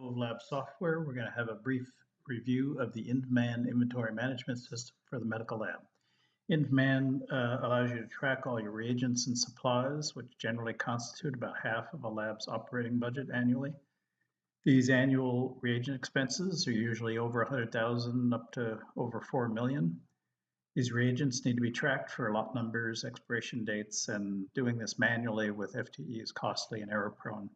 Lab software, we're going to have a brief review of the InvMan inventory management system for the medical lab. InvMan allows you to track all your reagents and supplies, which generally constitute about half of a lab's operating budget annually. These annual reagent expenses are usually over 100,000 up to over 4 million. These reagents need to be tracked for lot numbers, expiration dates, and doing this manually with FTE is costly and error prone.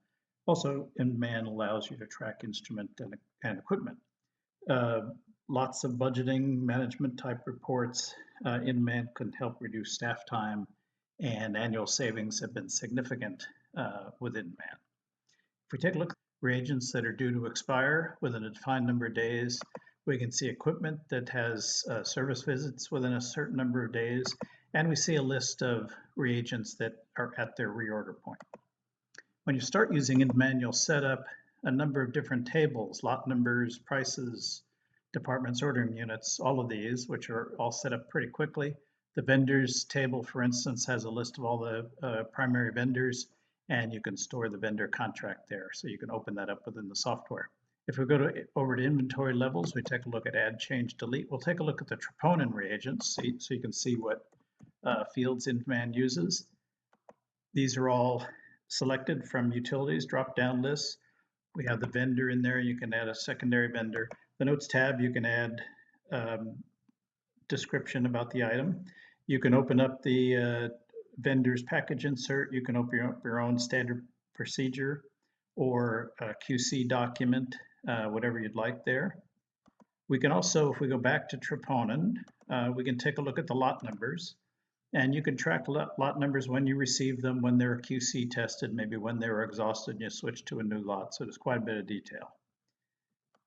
Also, InvMan allows you to track instrument and equipment. Lots of budgeting management type reports. InvMan can help reduce staff time, and annual savings have been significant with InvMan. If we take a look at reagents that are due to expire within a defined number of days, we can see equipment that has service visits within a certain number of days, and we see a list of reagents that are at their reorder point. When you start using InvMan, you'll set up a number of different tables, lot numbers, prices, departments, ordering units, all of these, which are all set up pretty quickly. The vendors table, for instance, has a list of all the primary vendors, and you can store the vendor contract there. So you can open that up within the software. If we go over to inventory levels, we take a look at add, change, delete. We'll take a look at the troponin reagents so you can see what fields InvMan uses. These are all selected from utilities drop-down lists. We have the vendor in there. You can add a secondary vendor. The notes tab, you can add description about the item. You can open up the vendor's package insert. You can open up your own standard procedure or a QC document, whatever you'd like there. We can also, if we go back to troponin, we can take a look at the lot numbers. And you can track lot numbers when you receive them, when they're QC tested, maybe when they were exhausted and you switch to a new lot. So there's quite a bit of detail.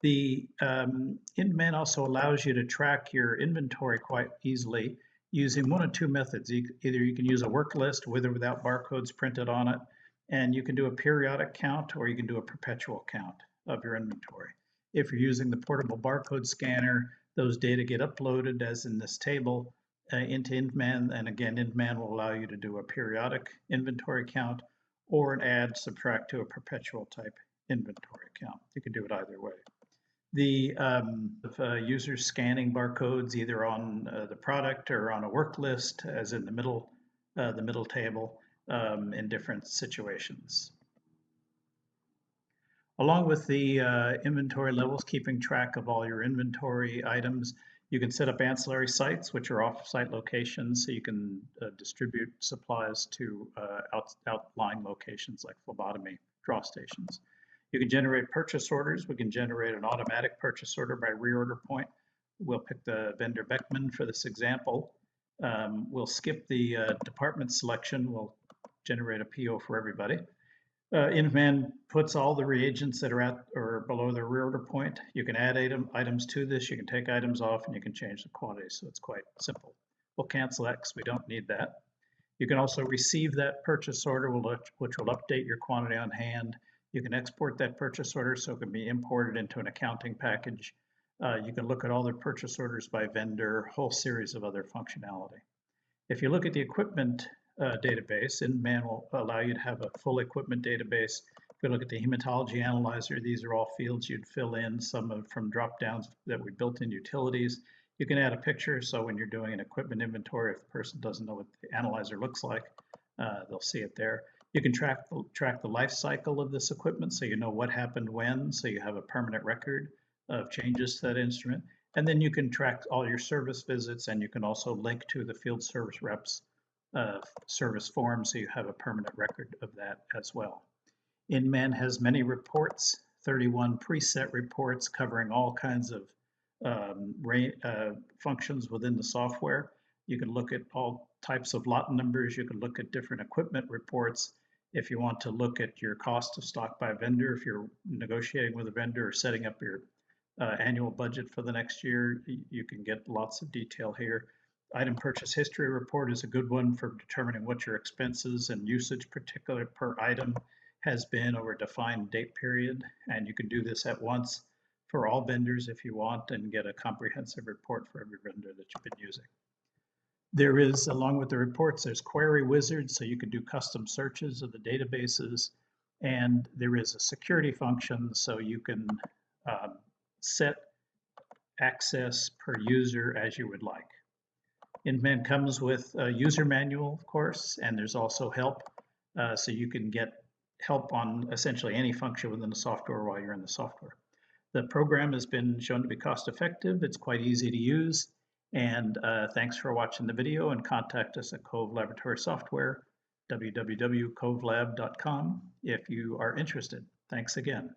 The InvMan also allows you to track your inventory quite easily using one of two methods. Either you can use a work list with or without barcodes printed on it, and you can do a periodic count, or you can do a perpetual count of your inventory. If you're using the portable barcode scanner, those data get uploaded, as in this table, into InvMan, and again, InvMan will allow you to do a periodic inventory count or an add, subtract to a perpetual type inventory count. You can do it either way. If users scanning barcodes either on the product or on a work list, as in the middle table, in different situations. Along with the inventory levels, keeping track of all your inventory items, you can set up ancillary sites, which are off-site locations, so you can distribute supplies to outlying locations like phlebotomy draw stations. You can generate purchase orders. We can generate an automatic purchase order by reorder point. We'll pick the vendor Beckman for this example. We'll skip the department selection. We'll generate a PO for everybody. InvMan puts all the reagents that are at or below the reorder point. You can add items to this, you can take items off, and you can change the quantity, so it's quite simple. We'll cancel that because we don't need that. You can also receive that purchase order, which will update your quantity on hand. You can export that purchase order so it can be imported into an accounting package. You can look at all the purchase orders by vendor, a whole series of other functionality. If you look at the equipment database, InvMan will allow you to have a full equipment database. If we look at the hematology analyzer, these are all fields you'd fill in, some from drop-downs that we built in utilities. You can add a picture, so when you're doing an equipment inventory, if the person doesn't know what the analyzer looks like, they'll see it there. You can track the life cycle of this equipment, so you know what happened when, so you have a permanent record of changes to that instrument. And then you can track all your service visits, and you can also link to the field service reps service form, so you have a permanent record of that as well. InvMan has many reports, 31 preset reports covering all kinds of functions within the software. You can look at all types of lot numbers. You can look at different equipment reports. If you want to look at your cost of stock by vendor, if you're negotiating with a vendor or setting up your annual budget for the next year, you can get lots of detail here. Item purchase history report is a good one for determining what your expenses and usage particular per item has been over a defined date period. And you can do this at once for all vendors if you want and get a comprehensive report for every vendor that you've been using. There is, along with the reports, there's query wizards, so you can do custom searches of the databases. And there is a security function, so you can set access per user as you would like. InvMan comes with a user manual, of course, and there's also help, so you can get help on essentially any function within the software while you're in the software. The program has been shown to be cost effective. It's quite easy to use. And thanks for watching the video, and contact us at Cove Laboratory Software, www.covelab.com, if you are interested. Thanks again.